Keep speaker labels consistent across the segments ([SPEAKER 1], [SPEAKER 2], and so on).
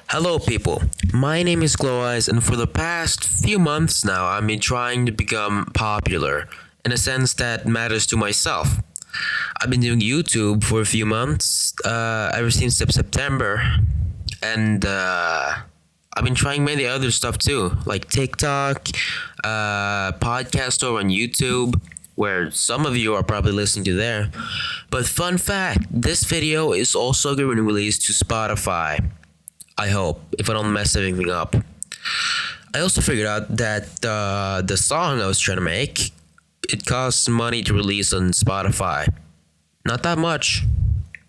[SPEAKER 1] Hello, people. My name is Glow Eyes, and for the past few months now, I've been trying to become popular in a sense that matters to myself. I've been doing YouTube for a few months, ever since September, and I've been trying many other stuff too, like TikTok, podcast over on YouTube, where some of you are probably listening to there. But fun fact, this video is also going to be released to Spotify. I hope, if I don't mess anything up. I also figured out that the song I was trying to make, it costs money to release on Spotify. Not that much.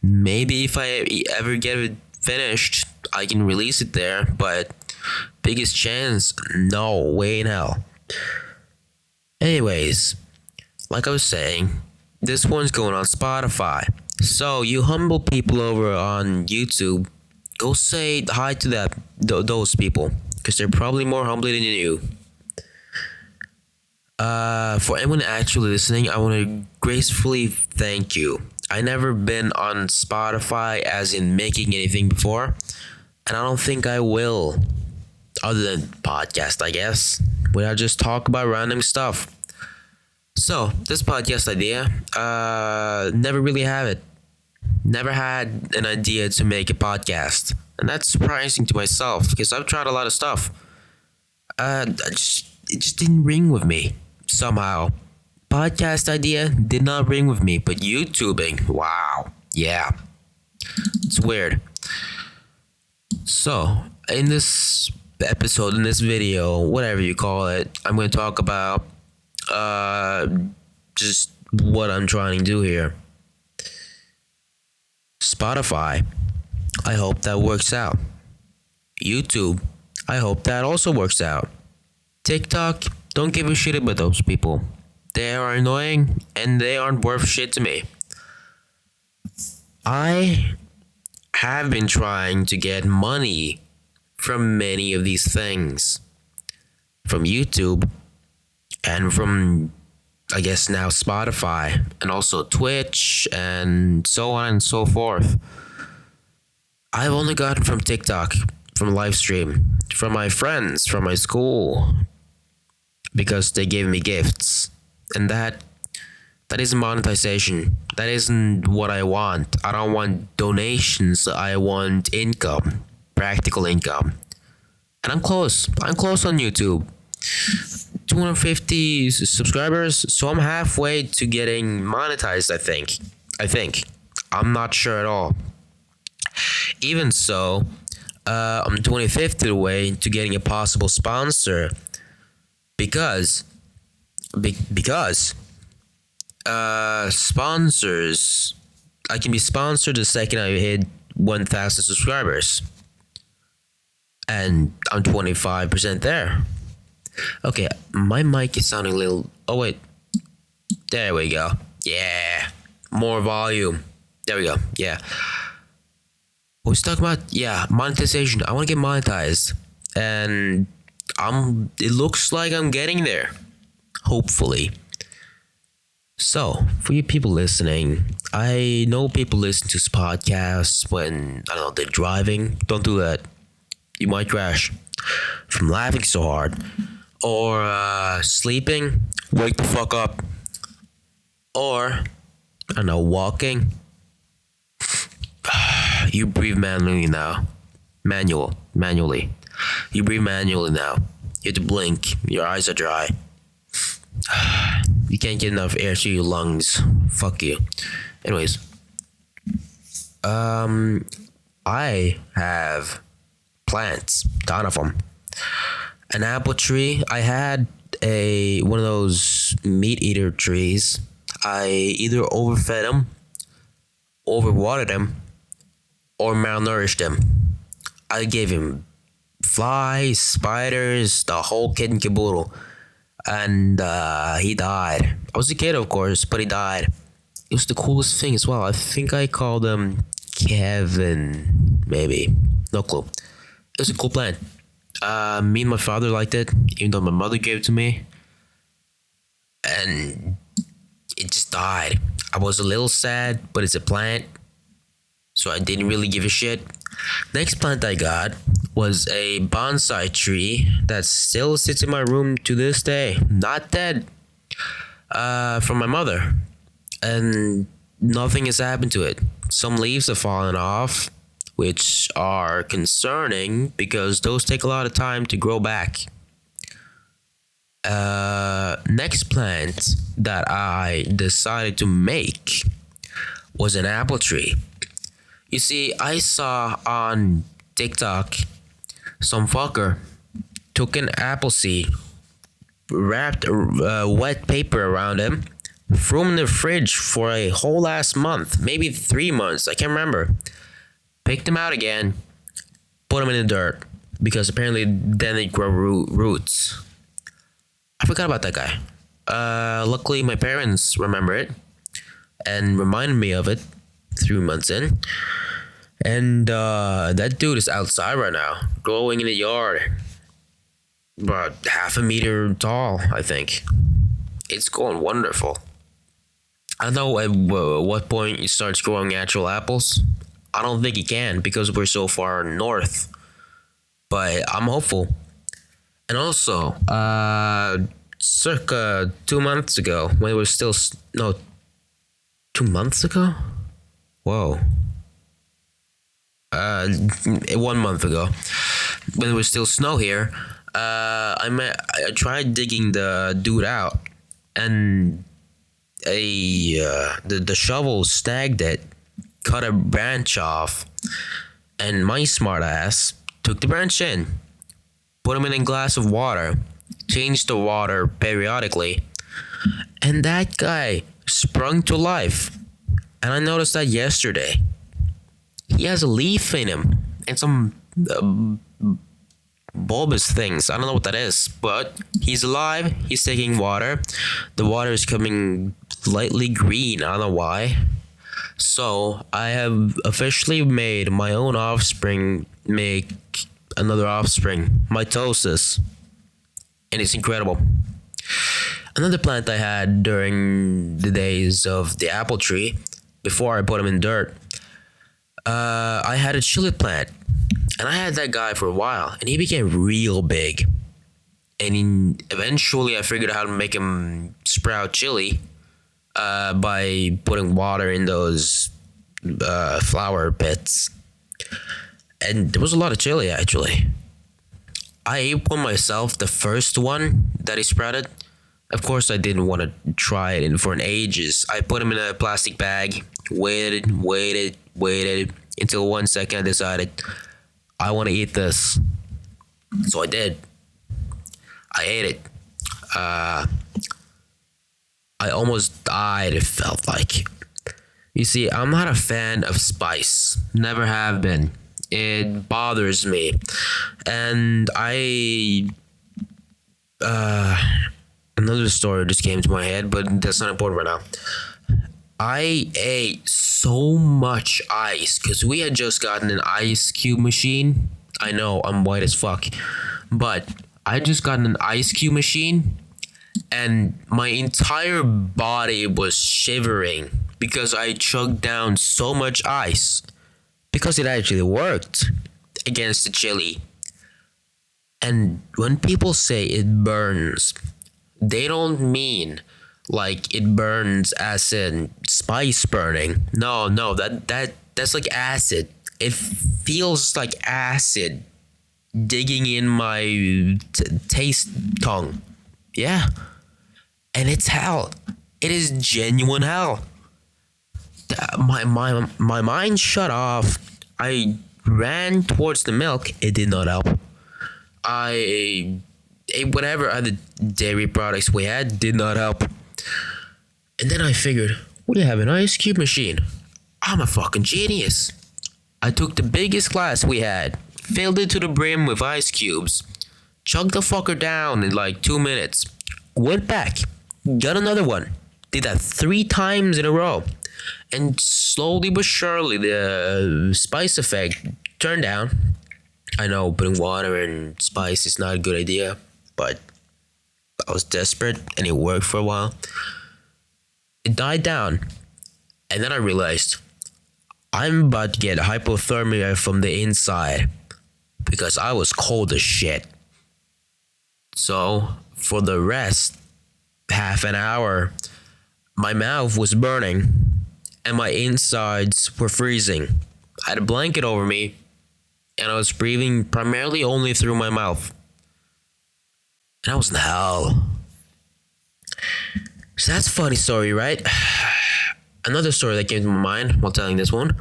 [SPEAKER 1] Maybe if I ever get it finished, I can release it there, but biggest chance, no way in hell. Anyways, like I was saying, this one's going on Spotify. So you humble people over on YouTube, go say hi to those people, because they're probably more humble than you. For anyone actually listening, I want to gracefully thank you. I never been on Spotify as in making anything before, and I don't think I will, other than podcast, I guess, where I just talk about random stuff. So this podcast idea, never really have it. Never had an idea to make a podcast, and that's surprising to myself because I've tried a lot of stuff. It just didn't ring with me somehow. Podcast idea did not ring with me, but YouTubing, wow, yeah, it's weird. So in this episode, in this video, whatever you call it, I'm going to talk about just what I'm trying to do here. Spotify, I hope that works out. YouTube, I hope that also works out. TikTok, don't give a shit about those people. They are annoying and they aren't worth shit to me. I have been trying to get money from many of these things. From YouTube and from, I guess now, Spotify and also Twitch and so on and so forth. I've only gotten from TikTok, from live stream, from my friends, from my school, because they gave me gifts. And that isn't monetization. That isn't what I want. I don't want donations. I want income, practical income. And I'm close. I'm close on YouTube. 250 subscribers, so I'm halfway to getting monetized, I think. I'm not sure at all. Even so, I'm 25th of the way to getting a possible sponsor because sponsors, I can be sponsored the second I hit 1,000 subscribers, and I'm 25% there. Okay, my mic is sounding a little. Oh wait, there we go. Yeah, more volume. There we go. Yeah. What was talking about? Yeah, monetization. I want to get monetized, and It looks like I'm getting there. Hopefully. So, for you people listening, I know people listen to podcasts when, I don't know, they're driving. Don't do that. You might crash from laughing so hard. Or sleeping. Wake the fuck up. Or, I don't know, walking. You breathe manually now. Manually. You breathe manually now. You have to blink. Your eyes are dry. You can't get enough air to your lungs. Fuck you. Anyways. I have plants. Ton of them. An apple tree. I had one of those meat eater trees. I either overfed them, overwatered them, or malnourished him. I gave him flies, spiders, the whole kit and caboodle. And he died. I was a kid, of course, but he died. It was the coolest thing as well. I think I called him Kevin, maybe. No clue. It was a cool plant. Me and my father liked it, even though my mother gave it to me. And it just died. I was a little sad, but it's a plant, so I didn't really give a shit. Next plant I got was a bonsai tree that still sits in my room to this day, not dead, from my mother. And nothing has happened to it. Some leaves have fallen off, which are concerning because those take a lot of time to grow back. Next plant that I decided to make was an apple tree. You see, I saw on TikTok some fucker took an apple seed, wrapped wet paper around him, threw him in the fridge for a whole last month, maybe 3 months, I can't remember. Picked him out again, put him in the dirt, because apparently then they grow roots. I forgot about that guy. Luckily, my parents remember it and reminded me of it 3 months in. And that dude is outside right now, growing in the yard. About half a meter tall, I think. It's going wonderful. I don't know at what point it starts growing actual apples. I don't think it can because we're so far north. But I'm hopeful. And also, circa 2 months ago, when it was still no, 2 months ago. Whoa. 1 month ago, when it was still snow here, I tried digging the dude out, and the shovel snagged it, cut a branch off, and my smart ass took the branch in, put him in a glass of water, changed the water periodically, and that guy sprung to life. And I noticed that yesterday. He has a leaf in him and some bulbous things. I don't know what that is, but he's alive. He's taking water. The water is coming lightly green. I don't know why. So I have officially made my own offspring make another offspring, mitosis, and it's incredible. Another plant I had during the days of the apple tree, before I put him in dirt, I had a chili plant, and I had that guy for a while, and he became real big. And eventually, I figured out how to make him sprout chili by putting water in those flower pits. And there was a lot of chili, actually. I ate one myself, the first one that he sprouted. Of course, I didn't want to try it for an ages. I put him in a plastic bag, waited until 1 second I decided I want to eat this. So I did. I ate it. I almost died, it felt like. You see, I'm not a fan of spice. Never have been. It bothers me. And another story just came to my head, but that's not important right now. I ate so much ice because we had just gotten an ice cube machine. I know I'm white as fuck, but I just gotten an ice cube machine, and my entire body was shivering because I chugged down so much ice, because it actually worked against the chili. And when people say it burns, they don't mean like it burns as in spice burning. No, that's like acid. It feels like acid digging in my taste tongue. Yeah. And it's hell. It is genuine hell. My mind shut off. I ran towards the milk. It did not help. I ate whatever other dairy products we had. Did not help. And then I figured, we have an ice cube machine. I'm a fucking genius. I took the biggest glass we had, filled it to the brim with ice cubes, chugged the fucker down in like 2 minutes, went back, got another one, did that 3 times in a row, and slowly but surely the spice effect turned down. I know putting water and spice is not a good idea, but I was desperate and it worked for a while. It died down, and then I realized I'm about to get hypothermia from the inside. because I was cold as shit. So, for the rest, half an hour, my mouth was burning and my insides were freezing. I had a blanket over me and I was breathing primarily only through my mouth. And I was in hell. So that's a funny story, right? Another story that came to my mind while telling this one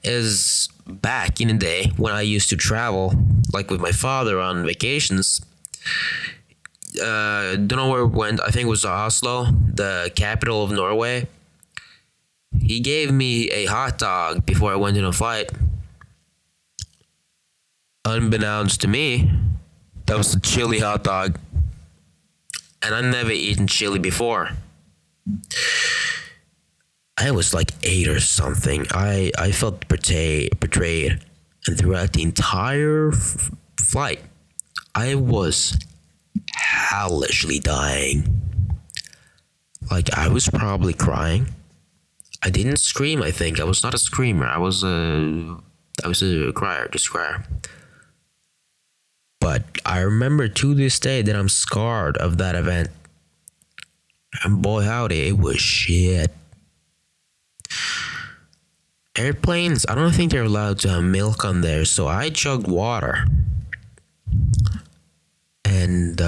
[SPEAKER 1] is back in the day when I used to travel, like with my father on vacations. Don't know where it went. I think it was Oslo, the capital of Norway. He gave me a hot dog before I went in a flight. Unbeknownst to me, that was a chili hot dog. And I'd never eaten chili before. I was like 8 or something. I felt betrayed. And throughout the entire flight, I was hellishly dying. Like, I was probably crying. I didn't scream, I think. I was not a screamer. I was a crier, just crier. But I remember to this day that I'm scarred of that event. And boy howdy, it was shit. Airplanes, I don't think they're allowed to have milk on there, so I chugged water. And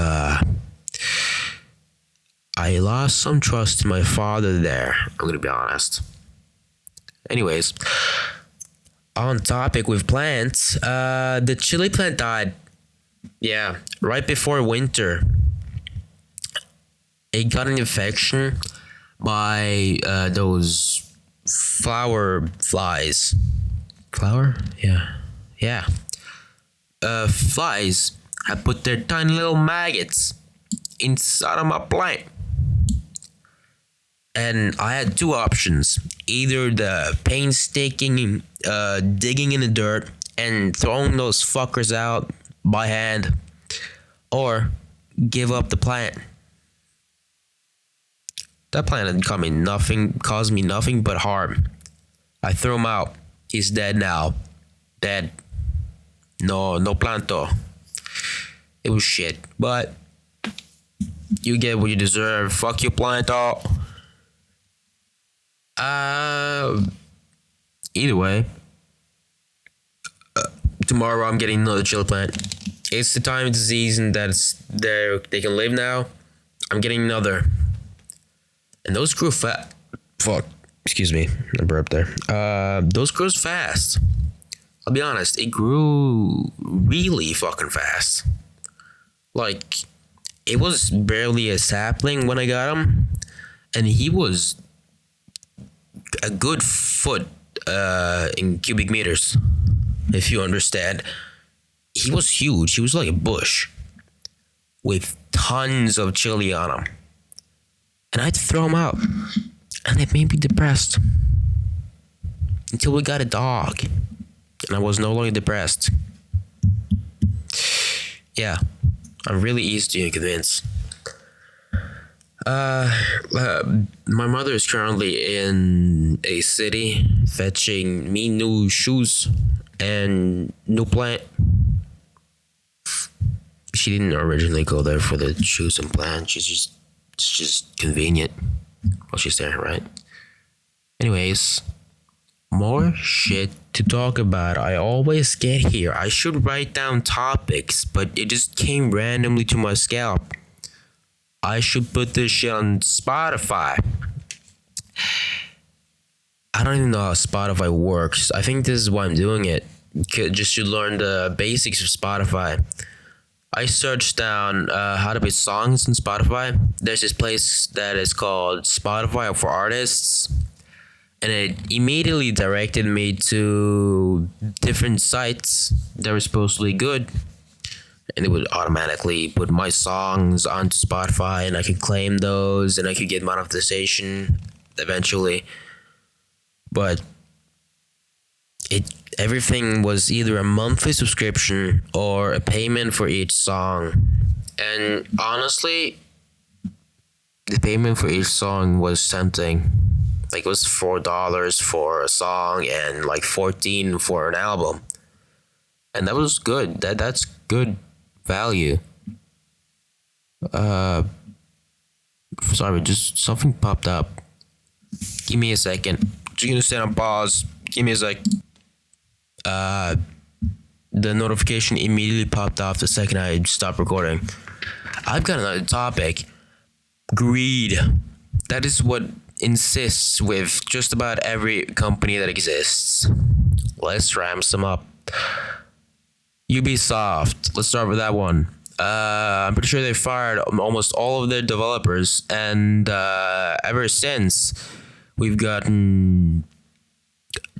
[SPEAKER 1] I lost some trust in my father there, I'm gonna be honest. Anyways, on topic with plants, the chili plant died. Yeah, right before winter. It got an infection by those flower flies. Flower? Yeah. Flies had put their tiny little maggots inside of my plant. And I had two options. Either the painstaking digging in the dirt and throwing those fuckers out by hand, or give up the plant. That plant had caused me nothing but harm. I threw him out. He's dead now. Dead. No planto. It was shit, but you get what you deserve. Fuck you, planto. Either way, tomorrow I'm getting another chili plant. It's the time of the season that's there. They can live now. I'm getting another. And those grew fast. Fuck. Excuse me. I burped there. Those grew fast. I'll be honest. It grew really fucking fast. Like, it was barely a sapling when I got him. And he was a good foot in cubic meters, if you understand. He was huge. He was like a bush with tons of chili on him. And I had to throw him out. And it made me depressed. Until we got a dog. And I was no longer depressed. Yeah. I'm really easy to convince. My mother is currently in a city fetching me new shoes and new plant. She didn't originally go there for the shoes and plant. It's just convenient while she's there, right? Anyways, more shit to talk about. I always get here. I should write down topics, but it just came randomly to my scalp. I should put this shit on Spotify. I don't even know how Spotify works. I think this is why I'm doing it. Just to learn the basics of Spotify. I searched down how to put songs in Spotify. There's this place that is called Spotify for Artists. And it immediately directed me to different sites that were supposedly good. And it would automatically put my songs onto Spotify, and I could claim those, and I could get monetization eventually. But everything was either a monthly subscription or a payment for each song. And honestly, the payment for each song was tempting. Like, it was $4 for a song and like $14 for an album. and that was good. That's good value. Uh, Sorry, just something popped up. Give me a second. Just gonna stand on pause. Give me a sec. Uh, the notification immediately popped off the second I stopped recording. I've got another topic. Greed. That is what insists with just about every company that exists. Let's ramp some up. Ubisoft. Let's start with that one. I'm pretty sure they fired almost all of their developers, and ever since, we've gotten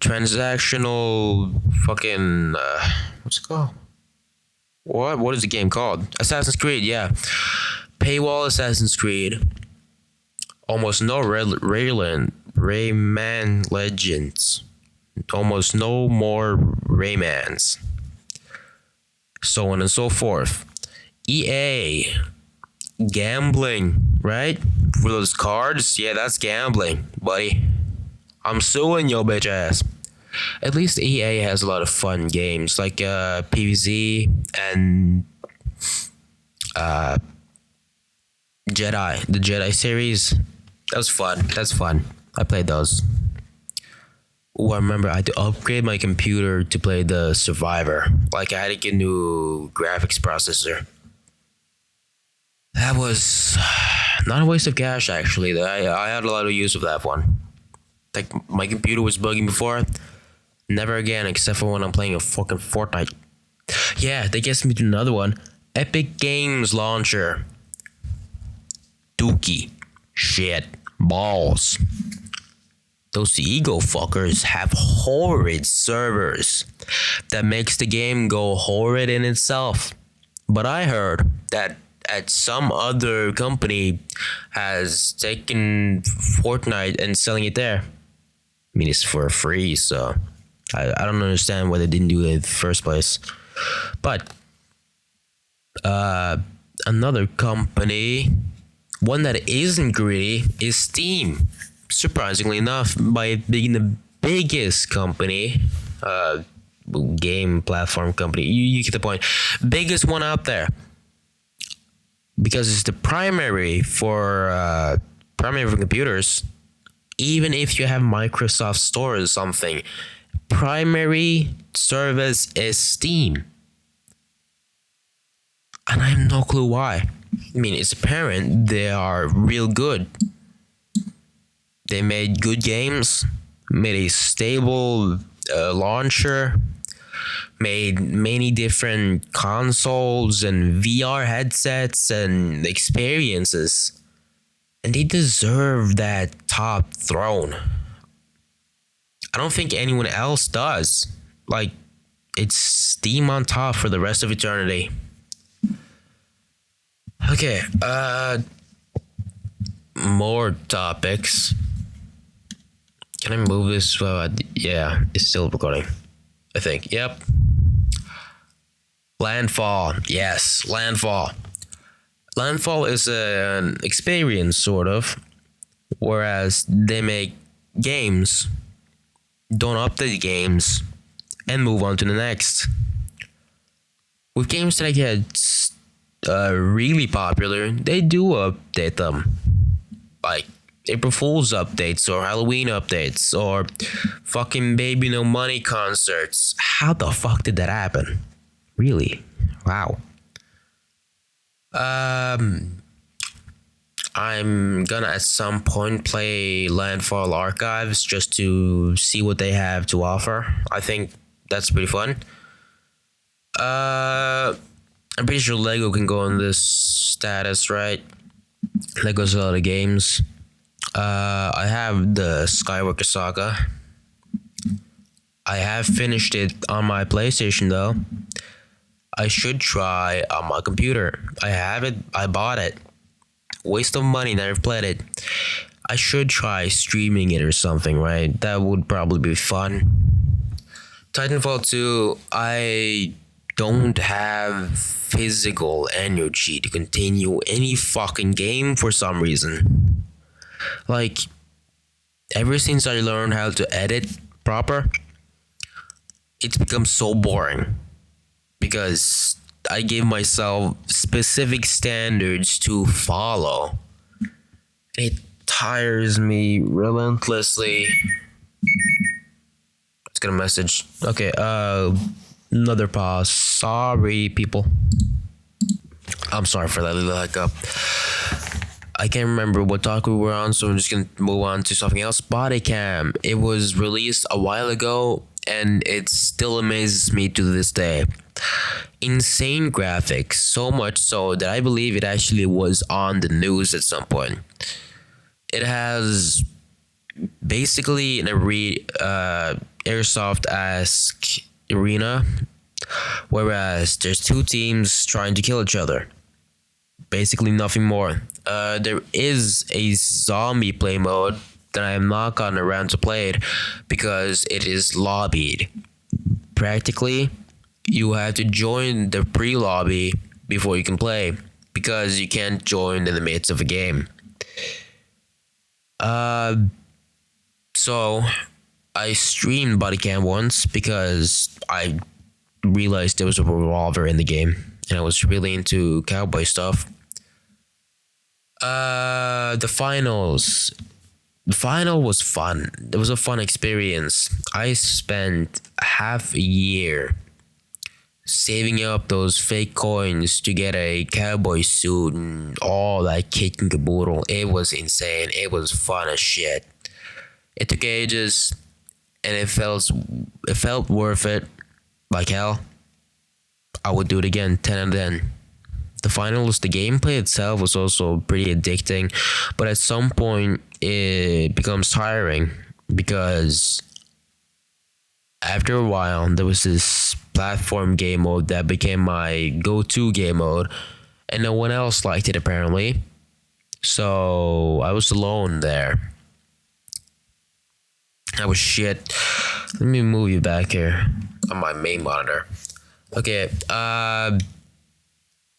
[SPEAKER 1] transactional fucking what's it called? What is the game called? Assassin's Creed, yeah. Paywall Assassin's Creed. Almost no Rayman Legends. Almost no more Raymans. So on and so forth. EA. Gambling, right? For those cards, yeah, that's gambling, buddy. I'm suing your bitch ass. At least EA has a lot of fun games like PvZ and Jedi. The Jedi series. That was fun. That's fun. I played those. Oh, I remember I had to upgrade my computer to play the Survivor. Like I had to get a new graphics processor. That was not a waste of cash actually. I had a lot of use of that one. Like my computer was bugging before. Never again, except for when I'm playing a fucking Fortnite. Yeah, that gets me to another one. Epic Games Launcher. Dookie. Shit. Balls. Those ego fuckers have horrid servers that makes the game go horrid in itself. But I heard that at some other company has taken Fortnite and selling it there. I mean, it's for free, so I don't understand why they didn't do it in the first place. But another company, one that isn't greedy, is Steam. Surprisingly enough, by being the biggest company, game platform company, you get the point. Biggest one out there. Because it's the primary for computers. Even if you have Microsoft Store or something, primary service is Steam. And I have no clue why. I mean, it's apparent they are real good. They made good games, made a stable launcher, made many different consoles and VR headsets and experiences. And they deserve that top throne. I don't think anyone else does. Like, it's Steam on top for the rest of eternity. Okay, more topics. Can I move this? Yeah, it's still recording. I think. Yep. Landfall. Yes, Landfall. Landfall is an experience, sort of. Whereas they make games, don't update games, and move on to the next. With games that get really popular, they do update them. Like April Fool's updates or Halloween updates or fucking Baby No Money concerts. How the fuck did that happen? Really? Wow. I'm gonna at some point play Landfall Archives just to see what they have to offer. I think that's pretty fun. I'm pretty sure Lego can go on this status, right? Lego's a lot of games. I have the Skywalker Saga. I have finished it on my PlayStation though. I should try on my computer. I have it. I bought it. Waste of money. Never played it. I should try streaming it or something, right? That would probably be fun. Titanfall 2, I don't have physical energy to continue any fucking game for some reason. Like, ever since I learned how to edit proper, it's become so boring. because I gave myself specific standards to follow. It tires me relentlessly. Let's get a message. Okay, another pause. Sorry, people. I'm sorry for that little hiccup. I can't remember what talk we were on, so I'm just gonna move on to something else. Bodycam. It was released a while ago, and it still amazes me to this day. Insane graphics, so much so that I believe it actually was on the news at some point. It has basically an airsoft-esque arena, whereas there's two teams trying to kill each other. Basically nothing more. There is a zombie play mode that I am not gotten around to play it because it is lobbied. Practically, you have to join the pre-lobby before you can play because you can't join in the midst of a game. So I streamed Bodycam once because I realized there was a revolver in the game and I was really into cowboy stuff. The finals. The final was fun. It was a fun experience. I spent half a year saving up those fake coins to get a cowboy suit and all that kit and caboodle. It was insane. It was fun as shit. It took ages, and it felt worth it. Like hell. I would do it again, 10 out of 10. The finals, the gameplay itself was also pretty addicting, but at some point it becomes tiring because after a while there was this platform game mode that became my go-to game mode, and no one else liked it apparently. So I was alone there. That was shit. Let me move you back here on my main monitor. Okay, I'm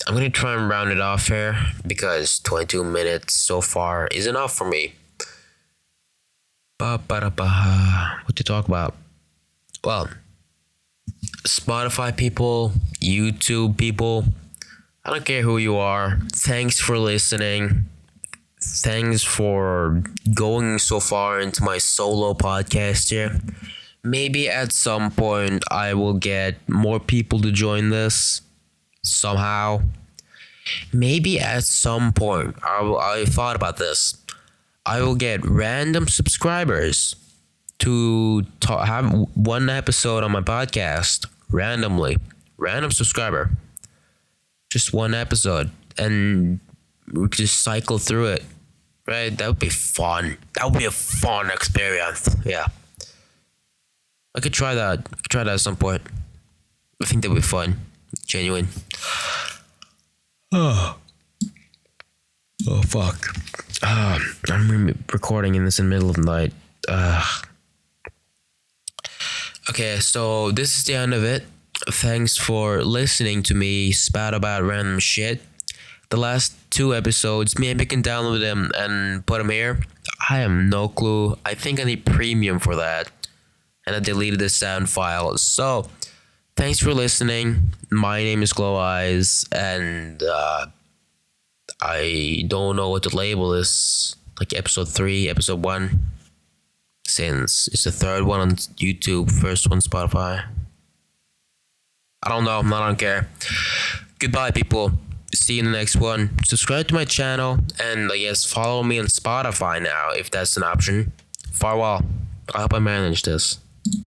[SPEAKER 1] gonna try and round it off here because 22 minutes so far is enough for me. What to talk about? Well, Spotify people, YouTube people, I don't care who you are. Thanks for listening. Thanks for going so far into my solo podcast here. Maybe at some point I will get more people to join this somehow. Maybe at some point I thought about this. I will get random subscribers to have one episode on my podcast randomly. Random subscriber. Just one episode. And we could just cycle through it. Right? That would be fun. That would be a fun experience. Yeah. I could try that. At some point. I think that would be fun. Genuine. Oh fuck. I'm recording in the middle of the night. Okay, so this is the end of it. Thanks for listening to me spout about random shit. The last 2 episodes, maybe I can download them and put them here. I have no clue. I think I need premium for that. And I deleted the sound file. So, thanks for listening. My name is Glow Eyes, and I don't know what the label is. Like episode 3, episode 1. Since it's the 3rd one on YouTube, first one Spotify. I don't know. I don't care. Goodbye, people. See you in the next one. Subscribe to my channel, and I guess follow me on Spotify now if that's an option. Farewell. I hope I managed this.